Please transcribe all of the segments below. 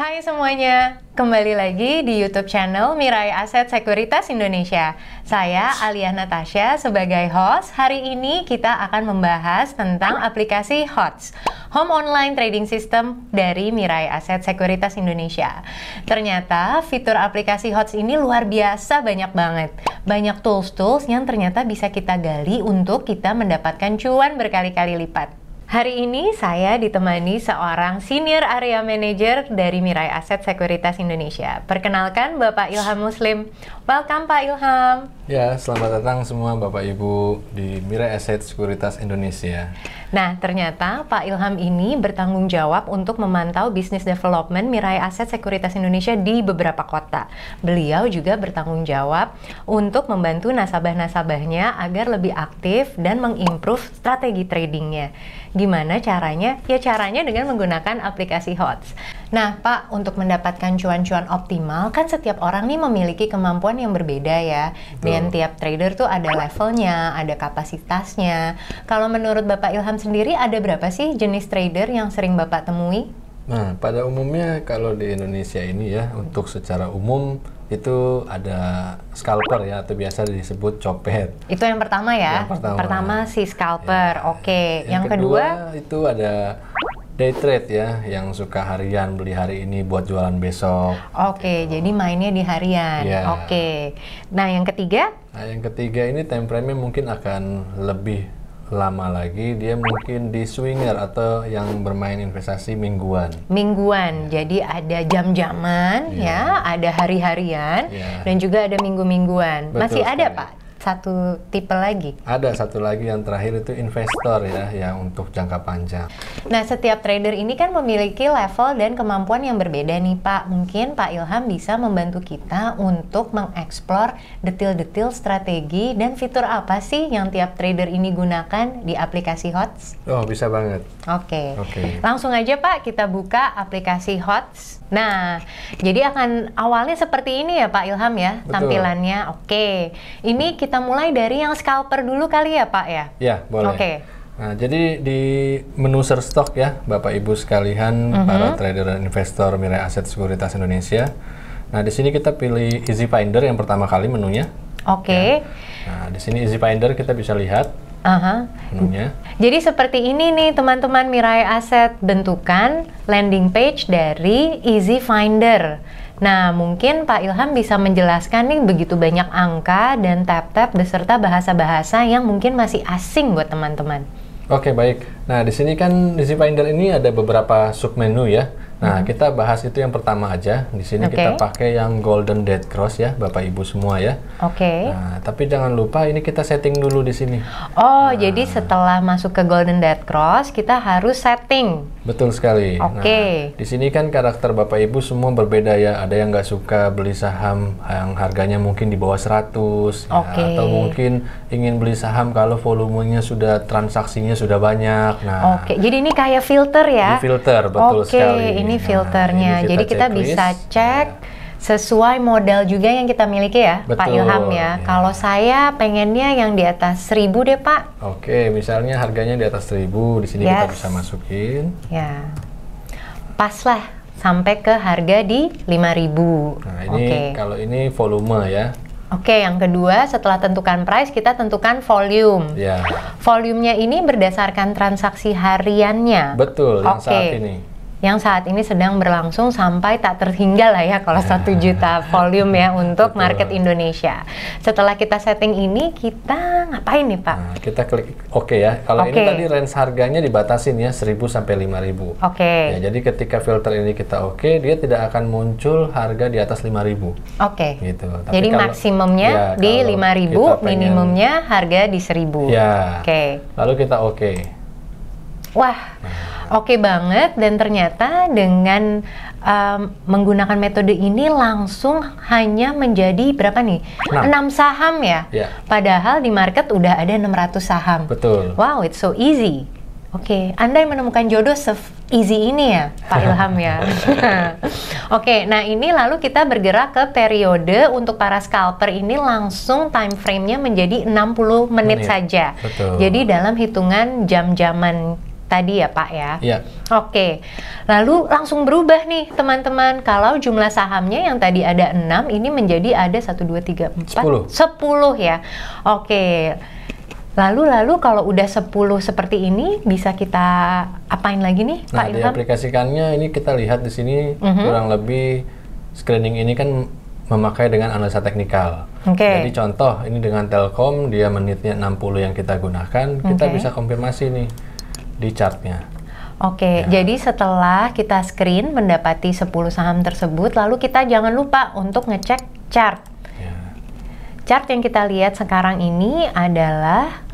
Hai semuanya, kembali lagi di YouTube channel Mirai Aset Sekuritas Indonesia. Saya Alia Natasha sebagai host. Hari ini kita akan membahas tentang aplikasi HOTS, Home Online Trading System dari Mirai Aset Sekuritas Indonesia. Ternyata fitur aplikasi HOTS ini luar biasa banyak banget. Banyak tools-tools yang ternyata bisa kita gali untuk kita mendapatkan cuan berkali-kali lipat. Hari ini saya ditemani seorang Senior Area Manager dari Mirai Aset Sekuritas Indonesia. Perkenalkan Bapak Ilham Muslim. Welcome Pak Ilham. Ya, selamat datang semua Bapak Ibu di Mirai Aset Sekuritas Indonesia. Nah, ternyata Pak Ilham ini bertanggung jawab untuk memantau bisnis development Mirai Aset Sekuritas Indonesia di beberapa kota. Beliau juga bertanggung jawab untuk membantu nasabah-nasabahnya agar lebih aktif dan mengimprove strategi tradingnya. Gimana caranya? Ya caranya dengan menggunakan aplikasi HOTS. Nah Pak, untuk mendapatkan cuan-cuan optimal, kan setiap orang nih memiliki kemampuan yang berbeda ya. Dan tiap trader tuh ada levelnya, ada kapasitasnya. Kalau menurut Bapak Ilham sendiri, ada berapa sih jenis trader yang sering Bapak temui? Nah, pada umumnya kalau di Indonesia ini ya, untuk secara umum itu ada scalper ya, atau biasa disebut copet. Itu yang pertama ya? Yang pertama si scalper, ya. oke. Yang kedua itu ada day trade ya, yang suka harian, beli hari ini buat jualan besok. Oke, jadi mainnya di harian. Ya. Oke. Nah, yang ketiga? Nah, yang ketiga ini time frame-nya mungkin akan lebih lama lagi, dia mungkin di swinger atau yang bermain investasi mingguan. Mingguan, jadi ada jam-jaman ya, ada hari-harian, dan juga ada minggu-mingguan. Masih ada Pak? Satu tipe lagi? Ada satu lagi yang terakhir itu investor ya, yang untuk jangka panjang. Nah, setiap trader ini kan memiliki level dan kemampuan yang berbeda nih Pak. Mungkin Pak Ilham bisa membantu kita untuk mengeksplor detail-detail strategi dan fitur apa sih yang tiap trader ini gunakan di aplikasi HOTS? Oh, bisa banget. Oke. Langsung aja Pak, kita buka aplikasi HOTS. Nah, jadi akan awalnya seperti ini ya Pak Ilham ya, tampilannya. Oke. Ini kita mulai dari yang scalper dulu kali ya Pak ya? Ya, boleh. Oke. Nah, jadi di menu search stock ya, Bapak Ibu sekalian, para trader dan investor Mirai Aset Sekuritas Indonesia. Nah, di sini kita pilih Easy Finder yang pertama kali menunya. Oke. Ya. Nah, di sini Easy Finder kita bisa lihat menunya. Jadi seperti ini nih teman-teman Mirai Aset, bentukan landing page dari Easy Finder. Nah, mungkin Pak Ilham bisa menjelaskan nih begitu banyak angka dan tab-tab beserta bahasa-bahasa yang mungkin masih asing buat teman-teman. Oke, baik. Nah, di sini kan di Finder ini ada beberapa submenu ya. Nah, kita bahas itu yang pertama aja. Di sini kita pakai yang Golden Dead Cross ya, Bapak Ibu semua ya. Oke. Nah, tapi jangan lupa ini kita setting dulu di sini. Oh, jadi setelah masuk ke Golden Dead Cross, kita harus setting. Betul sekali. Oke. Nah, di sini kan karakter Bapak Ibu semua berbeda ya. Ada yang nggak suka beli saham yang harganya mungkin di bawah 100 ya, atau mungkin ingin beli saham kalau volumenya sudah, transaksinya sudah banyak. Nah, jadi ini kayak filter ya? Di filter, betul sekali. Ini filternya. Ini jadi kita bisa cek sesuai modal juga yang kita miliki ya, Pak Ilham ya. Kalau saya pengennya yang di atas 1000 deh, Pak. Oke, misalnya harganya di atas 1000, di sini kita bisa masukin. Ya. Pas lah sampai ke harga di 5000. Nah, ini kalau ini volume ya. Oke, yang kedua setelah tentukan price, kita tentukan volume. Ya. Volumenya ini berdasarkan transaksi hariannya. Betul, yang saat ini. Yang saat ini sedang berlangsung sampai tak terhinggal lah ya kalau 1 juta volume ya untuk market Indonesia. Setelah kita setting ini, kita ngapain nih Pak? Nah, kita klik OK ya. Kalau ini tadi range harganya dibatasin ya 1000 sampai 5000. Ya, jadi ketika filter ini kita OK, dia tidak akan muncul harga di atas 5000. Gitu. Tapi jadi maksimumnya di 5000, minimumnya harga di 1000. Ya. Lalu kita OK. Wah. Oke banget, dan ternyata dengan menggunakan metode ini langsung hanya menjadi berapa nih? 6 saham ya? Padahal di market udah ada 600 saham. Betul. Wow, it's so easy. Anda yang menemukan jodoh se-easy ini ya, Pak Ilham ya. Nah ini lalu kita bergerak ke periode untuk para scalper ini langsung time frame-nya menjadi 60 menit saja. Betul. Jadi dalam hitungan jam-jaman tadi ya Pak ya? Iya. Oke, lalu langsung berubah nih teman-teman. Kalau jumlah sahamnya yang tadi ada 6, ini menjadi ada 1, 2, 3, 4, 10 ya. Oke, lalu kalau udah 10 seperti ini, bisa kita apain lagi nih Pak Ilham? Nah, diaplikasikannya ini kita lihat di sini kurang lebih screening ini kan memakai dengan analisa teknikal. Jadi contoh ini dengan Telkom, dia menitnya 60 yang kita gunakan, kita bisa konfirmasi nih di chartnya. Jadi setelah kita screen mendapati 10 saham tersebut, lalu kita jangan lupa untuk ngecek chart. Chart yang kita lihat sekarang ini adalah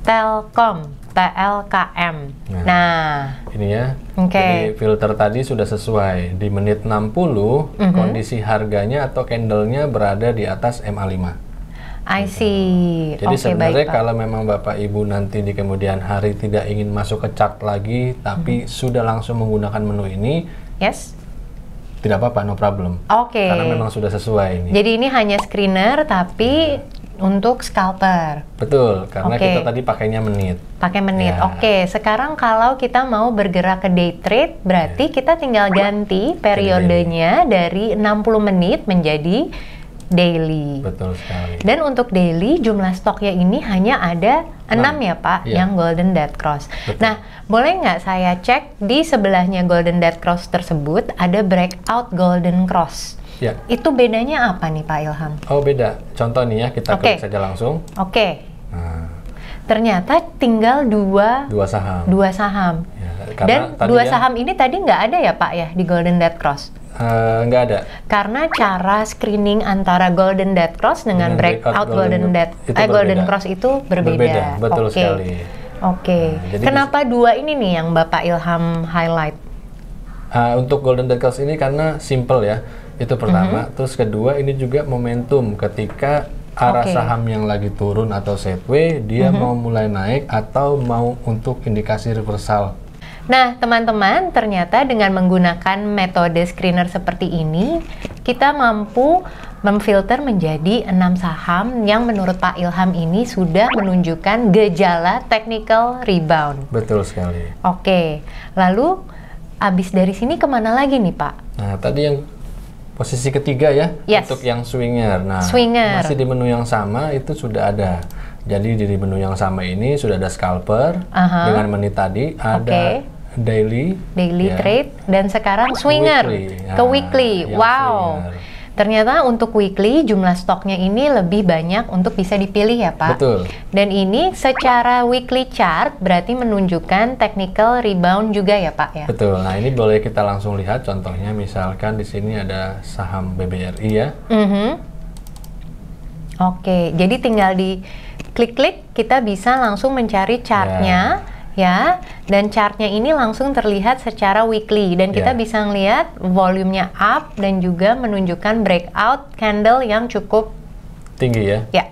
Telkom, TLKM. Nah, ini ya. Jadi filter tadi sudah sesuai. Di menit 60, kondisi harganya atau candlenya berada di atas MA5. I see. Jadi sebenarnya kalau memang Bapak Ibu nanti di kemudian hari tidak ingin masuk ke chart lagi, tapi sudah langsung menggunakan menu ini, tidak apa-apa, no problem. Karena memang sudah sesuai ini. Jadi ini hanya screener, tapi untuk scalper. Betul, karena kita tadi pakainya menit. Pakai menit. Sekarang kalau kita mau bergerak ke day trade, berarti kita tinggal ganti periodenya dari 60 menit menjadi daily. Betul sekali. Dan untuk daily jumlah stoknya ini hanya ada 6 ya Pak, yang Golden Dead Cross. Nah, boleh nggak saya cek di sebelahnya Golden Dead Cross tersebut ada breakout Golden Cross. Itu bedanya apa nih Pak Ilham? Oh beda. Contoh nih ya, kita klik saja langsung. Nah. Ternyata tinggal dua saham. Dan dua saham ini tadi nggak ada ya Pak ya di Golden Dead Cross? Nggak ada. Karena cara screening antara Golden Dead Cross dengan breakout Golden Cross itu berbeda. Betul sekali. Kenapa dua ini nih yang Bapak Ilham highlight? Untuk Golden Dead Cross ini karena simple ya, itu pertama. Terus kedua ini juga momentum ketika arah saham yang lagi turun atau sideways, dia mau mulai naik atau mau untuk indikasi reversal. Nah, teman-teman, ternyata dengan menggunakan metode screener seperti ini, kita mampu memfilter menjadi 6 saham yang menurut Pak Ilham ini sudah menunjukkan gejala technical rebound. Betul sekali. Lalu abis dari sini kemana lagi nih Pak? Nah, tadi yang posisi ketiga ya, untuk yang swinger. Nah, masih di menu yang sama itu sudah ada. Jadi di menu yang sama ini sudah ada scalper dengan menit tadi, ada daily trade, dan sekarang swinger ke weekly. Wow. Ternyata untuk weekly jumlah stoknya ini lebih banyak untuk bisa dipilih ya Pak. Betul. Dan ini secara weekly chart berarti menunjukkan technical rebound juga ya Pak ya. Betul. Nah ini boleh kita langsung lihat contohnya, misalkan di sini ada saham BBRI ya. Jadi tinggal di klik-klik kita bisa langsung mencari chartnya. Dan chartnya ini langsung terlihat secara weekly dan kita bisa ngelihat volumenya up dan juga menunjukkan breakout candle yang cukup tinggi ya.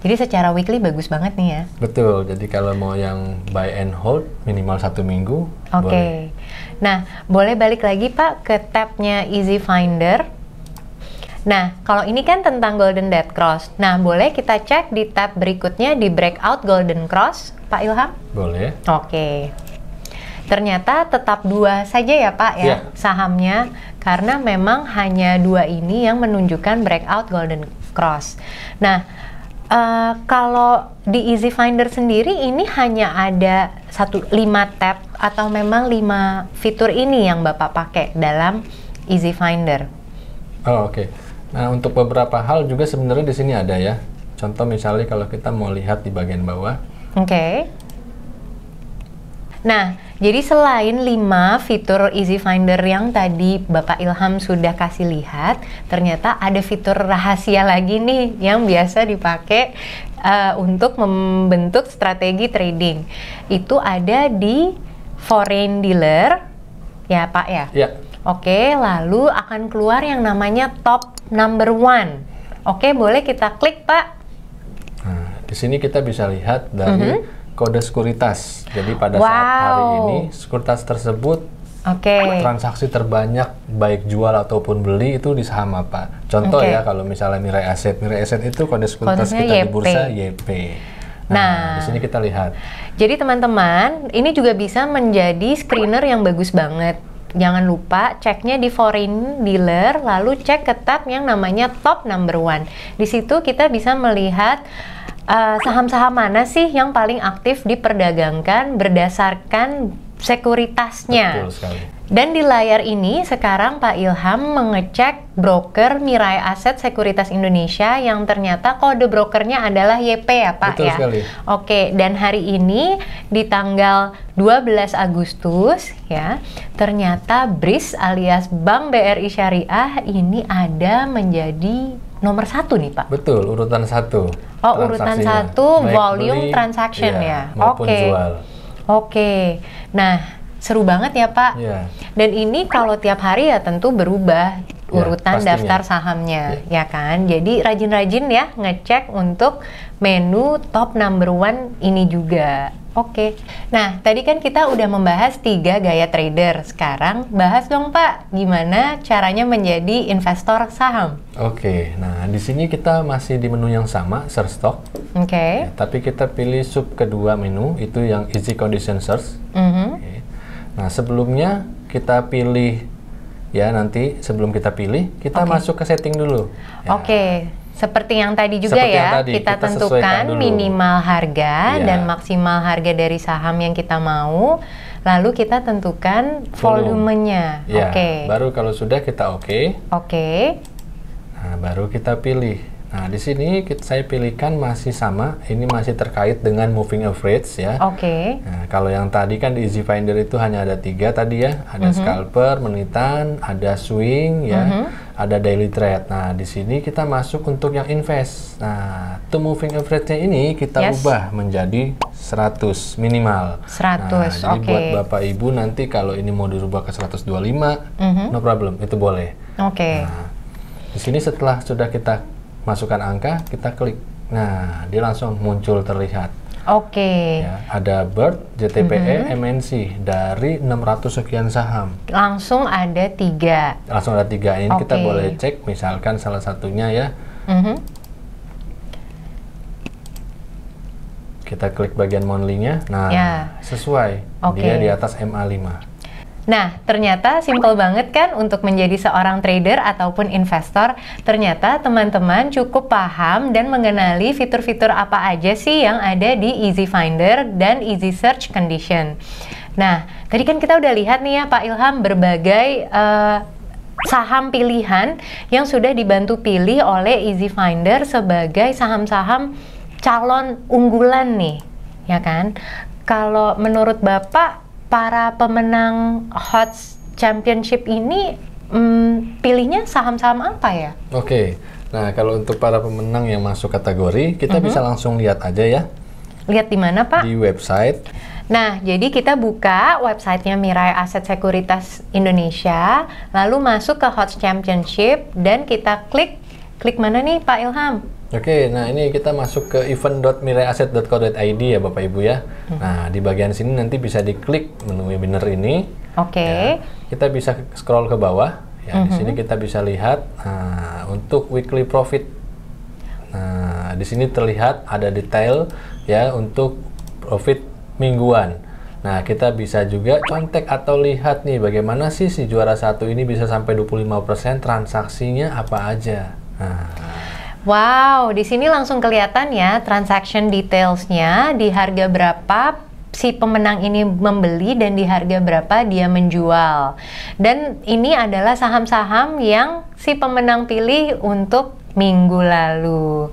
Jadi secara weekly bagus banget nih ya. Betul, jadi kalau mau yang buy and hold minimal 1 minggu. Boleh. Nah, boleh balik lagi Pak ke tabnya Easy Finder. Nah, kalau ini kan tentang Golden Dead Cross. Nah, boleh kita cek di tab berikutnya di Breakout Golden Cross, Pak Ilham? Boleh. Ternyata tetap 2 saja ya Pak ya sahamnya, karena memang hanya 2 ini yang menunjukkan Breakout Golden Cross. Nah, kalau di Easy Finder sendiri ini hanya ada 5 tab atau memang 5 fitur ini yang Bapak pakai dalam Easy Finder? Nah, untuk beberapa hal juga sebenarnya di sini ada ya. Contoh misalnya kalau kita mau lihat di bagian bawah. Nah, jadi selain 5 fitur Easy Finder yang tadi Bapak Ilham sudah kasih lihat, ternyata ada fitur rahasia lagi nih yang biasa dipakai untuk membentuk strategi trading. Itu ada di Foreign Dealer, ya Pak ya? Lalu akan keluar yang namanya Top Number 1. Boleh kita klik Pak. Nah, di sini kita bisa lihat dari kode sekuritas. Jadi pada saat hari ini sekuritas tersebut transaksi terbanyak baik jual ataupun beli itu di saham apa. Contoh ya kalau misalnya Mirai Asset itu kode sekuritas kita di bursa YP. Nah, di sini kita lihat. Jadi teman-teman, ini juga bisa menjadi screener yang bagus banget. Jangan lupa ceknya di foreign dealer, lalu cek ke tab yang namanya top number one. Di situ kita bisa melihat saham-saham mana sih yang paling aktif diperdagangkan berdasarkan sekuritasnya. Betul sekali. Dan di layar ini sekarang Pak Ilham mengecek broker Mirai Aset Sekuritas Indonesia yang ternyata kode brokernya adalah YP ya Pak. Betul ya. sekali. Oke, dan hari ini di tanggal 12 Agustus ya, ternyata BRIS alias Bank BRI Syariah ini ada menjadi nomor 1 nih Pak. Betul, urutan 1. Oh, urutan 1 volume transaction ya. Maupun jual. Oke. Nah, seru banget ya Pak. Yeah. Dan ini kalau tiap hari ya tentu berubah urutan pastinya. daftar sahamnya, ya kan? Jadi rajin-rajin ya ngecek untuk menu top number one ini juga. Oke. Nah, tadi kan kita udah membahas 3 gaya trader. Sekarang bahas dong Pak, gimana caranya menjadi investor saham? Oke. Nah, di sini kita masih di menu yang sama, search stock. Oke. Tapi kita pilih sub kedua menu, itu yang easy condition search. Oke. Nah, sebelumnya kita pilih, ya nanti sebelum kita pilih, kita masuk ke setting dulu. Ya. Oke. Seperti yang tadi juga Seperti ya, yang tadi, kita kita tentukan dulu minimal harga ya, dan maksimal harga dari saham yang kita mau, lalu kita tentukan volumenya. Ya, Oke. baru kalau sudah kita oke. Oke. Nah, baru kita pilih. Nah, di sini saya pilihkan masih sama, ini masih terkait dengan moving average ya. Oke. Nah, kalau yang tadi kan di Easy Finder itu hanya ada 3 tadi ya, ada scalper, menitan, ada swing ya, ada daily trade. Nah, di sini kita masuk untuk yang invest. Nah, to moving average-nya ini kita ubah menjadi 100 minimal. 100, nah, jadi buat Bapak Ibu nanti kalau ini mau dirubah ke 125, no problem, itu boleh. Oke. Nah, di sini setelah sudah kita masukkan angka, kita klik. Nah, dia langsung muncul terlihat. Oke. Ya, ada BIRD, JTPE, MNC dari 600 sekian saham. Langsung ada 3. Langsung ada 3. Ini kita boleh cek, misalkan salah satunya ya. Kita klik bagian monthly-nya. Nah, sesuai. Dia di atas MA5. Nah, ternyata simple banget kan untuk menjadi seorang trader ataupun investor. Ternyata teman-teman cukup paham dan mengenali fitur-fitur apa aja sih yang ada di Easy Finder dan Easy Search Condition. Nah, tadi kan kita udah lihat nih ya Pak Ilham berbagai saham pilihan yang sudah dibantu pilih oleh Easy Finder sebagai saham-saham calon unggulan nih, ya kan? Kalau menurut Bapak, para pemenang HOTS Championship ini pilihnya saham-saham apa ya? Oke, nah kalau untuk para pemenang yang masuk kategori, kita bisa langsung lihat aja ya. Lihat di mana Pak? Di website. Nah, jadi kita buka websitenya Mirai Aset Sekuritas Indonesia, lalu masuk ke HOTS Championship, dan kita klik mana nih Pak Ilham? Oke, nah ini kita masuk ke event.miraiasset.co.id ya Bapak Ibu ya. Nah, di bagian sini nanti bisa diklik menu webinar ini. Oke. Ya, kita bisa scroll ke bawah. Ya, di sini kita bisa lihat untuk weekly profit. Nah, di sini terlihat ada detail ya untuk profit mingguan. Nah, kita bisa juga contek atau lihat nih bagaimana sih si juara 1 ini bisa sampai 25% transaksinya apa aja. Nah, wow, di sini langsung kelihatan ya transaction detailsnya, di harga berapa si pemenang ini membeli dan di harga berapa dia menjual. Dan ini adalah saham-saham yang si pemenang pilih untuk minggu lalu.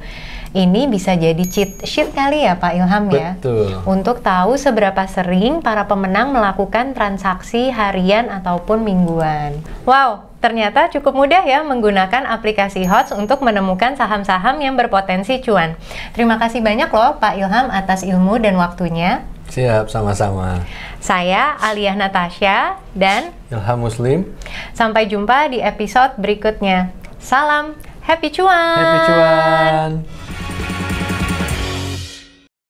Ini bisa jadi cheat sheet kali ya Pak Ilham ya? Betul. Untuk tahu seberapa sering para pemenang melakukan transaksi harian ataupun mingguan. Wow, ternyata cukup mudah ya menggunakan aplikasi HOTS untuk menemukan saham-saham yang berpotensi cuan. Terima kasih banyak loh Pak Ilham atas ilmu dan waktunya. Siap, sama-sama. Saya Aliyah Natasha dan Ilham Muslim. Sampai jumpa di episode berikutnya. Salam, happy cuan! Happy cuan!